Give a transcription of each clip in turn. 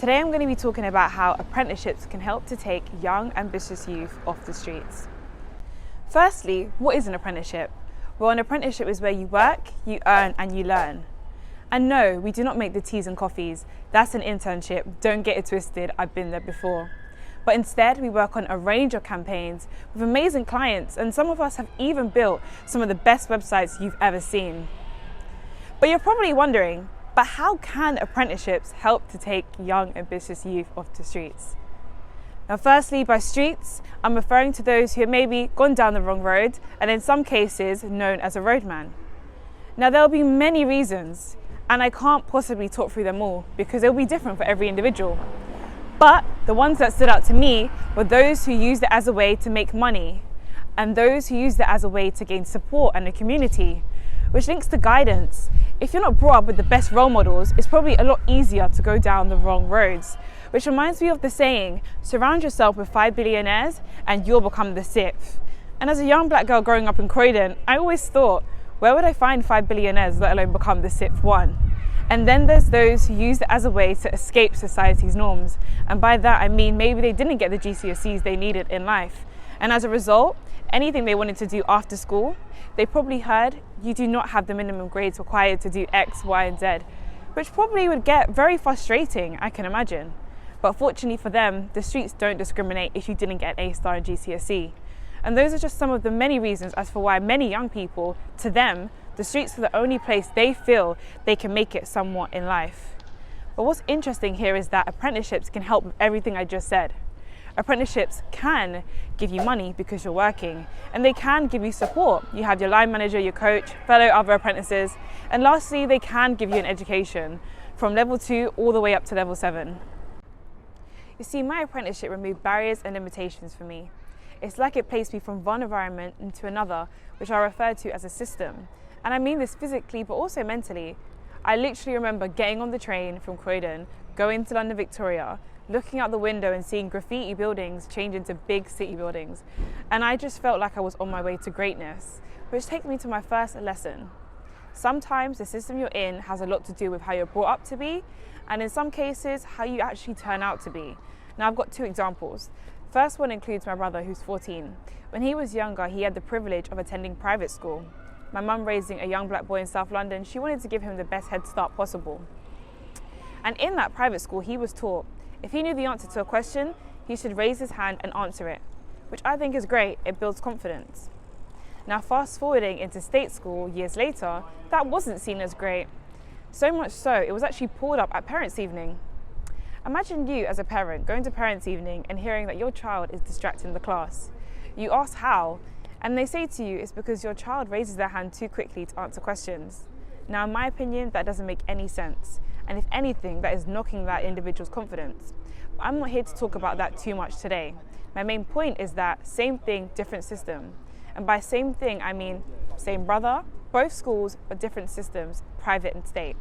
Today I'm going to be talking about how apprenticeships can help to take young, ambitious youth off the streets. Firstly, what is an apprenticeship? Well, an apprenticeship is where you work, you earn and you learn. And no, we do not make the teas and coffees. That's an internship. Don't get it twisted, I've been there before. But instead, we work on a range of campaigns with amazing clients, and some of us have even built some of the best websites you've ever seen. But you're probably wondering, but how can apprenticeships help to take young, ambitious youth off the streets? Now, firstly, by streets, I'm referring to those who have maybe gone down the wrong road and in some cases known as a roadman. Now, there'll be many reasons, and I can't possibly talk through them all because they'll be different for every individual. But the ones that stood out to me were those who used it as a way to make money and those who used it as a way to gain support and a community, which links to guidance. If you're not brought up with the best role models, it's probably a lot easier to go down the wrong roads, which reminds me of the saying, surround yourself with 5 billionaires and you'll become the 6th. And as a young black girl growing up in Croydon, I always thought, where would I find 5 billionaires, let alone become the 6th one? And then there's those who use it as a way to escape society's norms. And by that, I mean maybe they didn't get the GCSEs they needed in life. And as a result, anything they wanted to do after school, they probably heard, you do not have the minimum grades required to do X, Y, and Z, which probably would get very frustrating, I can imagine. But fortunately for them, the streets don't discriminate if you didn't get an A-star in GCSE. And those are just some of the many reasons as for why many young people, to them, the streets are the only place they feel they can make it somewhat in life. But what's interesting here is that apprenticeships can help with everything I just said. Apprenticeships can give you money because you're working, and they can give you support. You have your line manager, your coach, fellow other apprentices, and lastly, they can give you an education from level 2 all the way up to level 7. You see, my apprenticeship removed barriers and limitations for me. It's like it placed me from one environment into another, which I refer to as a system. And I mean this physically, but also mentally. I literally remember getting on the train from Croydon, going to London Victoria, looking out the window and seeing graffiti buildings change into big city buildings. And I just felt like I was on my way to greatness, which takes me to my first lesson. Sometimes the system you're in has a lot to do with how you're brought up to be, and in some cases, how you actually turn out to be. Now, I've got 2 examples. First one includes my brother, who's 14. When he was younger, he had the privilege of attending private school. My mum, raising a young black boy in South London, she wanted to give him the best head start possible. And in that private school, he was taught, if he knew the answer to a question, he should raise his hand and answer it, which I think is great. It builds confidence. Now, fast forwarding into state school years later, that wasn't seen as great. So much so, it was actually pulled up at parents' evening. Imagine you as a parent going to parents' evening and hearing that your child is distracting the class. You ask how, and they say to you it's because your child raises their hand too quickly to answer questions. Now, in my opinion, that doesn't make any sense. And if anything, that is knocking that individual's confidence. But I'm not here to talk about that too much today. My main point is that same thing, different system. And by same thing, I mean same brother, both schools, but different systems, private and state.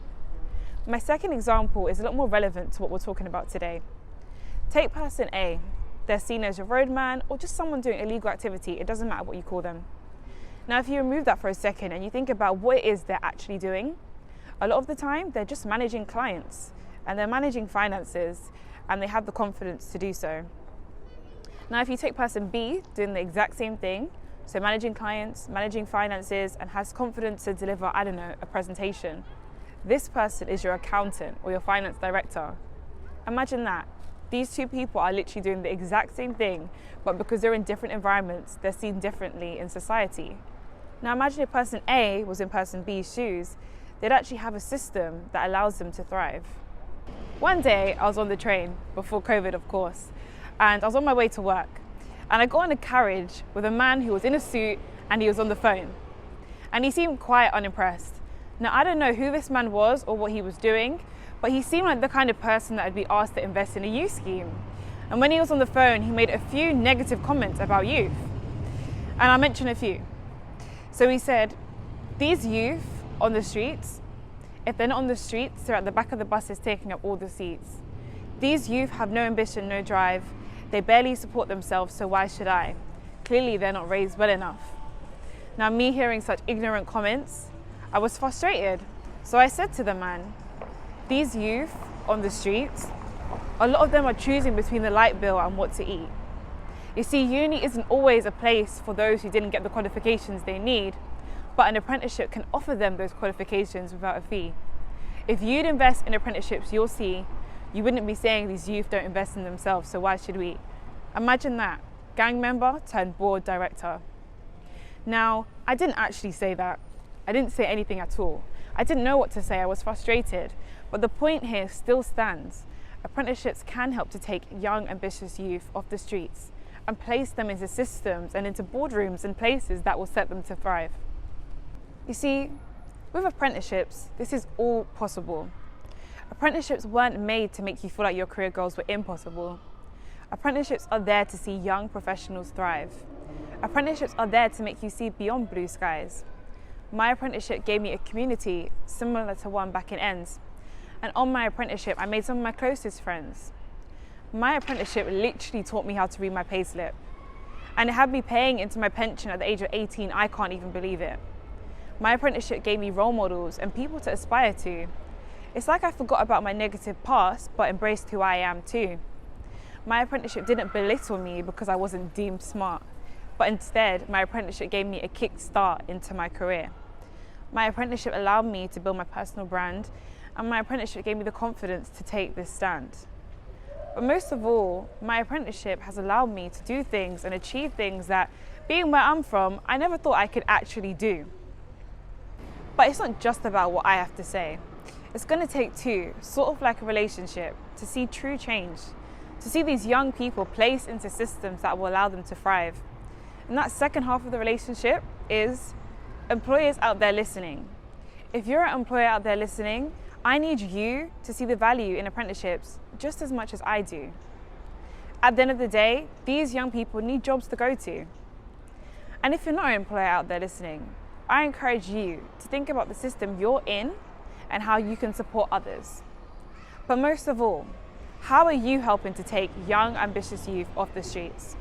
My second example is a lot more relevant to what we're talking about today. Take person A. They're seen as a roadman or just someone doing illegal activity. It doesn't matter what you call them. Now, if you remove that for a second and you think about what it is they're actually doing, a lot of the time they're just managing clients and they're managing finances, and they have the confidence to do so. Now, if you take person B doing the exact same thing, so managing clients, managing finances, and has confidence to deliver, I don't know, a presentation, this person is your accountant or your finance director. Imagine that. These 2 people are literally doing the exact same thing, but because they're in different environments, they're seen differently in society. Now, imagine if person A was in person B's shoes, they'd actually have a system that allows them to thrive. One day, I was on the train, before COVID, of course, and I was on my way to work. And I got in a carriage with a man who was in a suit and he was on the phone. And he seemed quite unimpressed. Now, I don't know who this man was or what he was doing, but he seemed like the kind of person that would be asked to invest in a youth scheme. And when he was on the phone, he made a few negative comments about youth. And I'll mention a few. So he said, these youth on the streets, if they're not on the streets, they're at the back of the buses taking up all the seats. These youth have no ambition, no drive. They barely support themselves, so why should I? Clearly, they're not raised well enough. Now, me hearing such ignorant comments, I was frustrated. So I said to the man, these youth on the streets, A lot of them are choosing between the light bill and what to eat. You see, uni isn't always a place for those who didn't get the qualifications they need, but an apprenticeship can offer them those qualifications without a fee. If you'd invest in apprenticeships, you'll see you wouldn't be saying these youth don't invest in themselves, so why should we? Imagine that, gang member turned board director. Now, I didn't actually say that. I didn't say anything at all. I didn't know what to say, I was frustrated. But the point here still stands. Apprenticeships can help to take young, ambitious youth off the streets and place them into systems and into boardrooms and places that will set them to thrive. You see, with apprenticeships, this is all possible. Apprenticeships weren't made to make you feel like your career goals were impossible. Apprenticeships are there to see young professionals thrive. Apprenticeships are there to make you see beyond blue skies. My apprenticeship gave me a community similar to one back in Ends. And on my apprenticeship, I made some of my closest friends. My apprenticeship literally taught me how to read my payslip. And it had me paying into my pension at the age of 18, I can't even believe it. My apprenticeship gave me role models and people to aspire to. It's like I forgot about my negative past, but embraced who I am too. My apprenticeship didn't belittle me because I wasn't deemed smart, but instead, my apprenticeship gave me a kickstart into my career. My apprenticeship allowed me to build my personal brand, and my apprenticeship gave me the confidence to take this stand. But most of all, my apprenticeship has allowed me to do things and achieve things that, being where I'm from, I never thought I could actually do. But it's not just about what I have to say. It's going to take two, sort of like a relationship, to see true change, to see these young people placed into systems that will allow them to thrive. And that second half of the relationship is employers out there listening. If you're an employer out there listening, I need you to see the value in apprenticeships just as much as I do. At the end of the day, these young people need jobs to go to. And if you're not an employer out there listening, I encourage you to think about the system you're in and how you can support others. But most of all, how are you helping to take young, ambitious youth off the streets?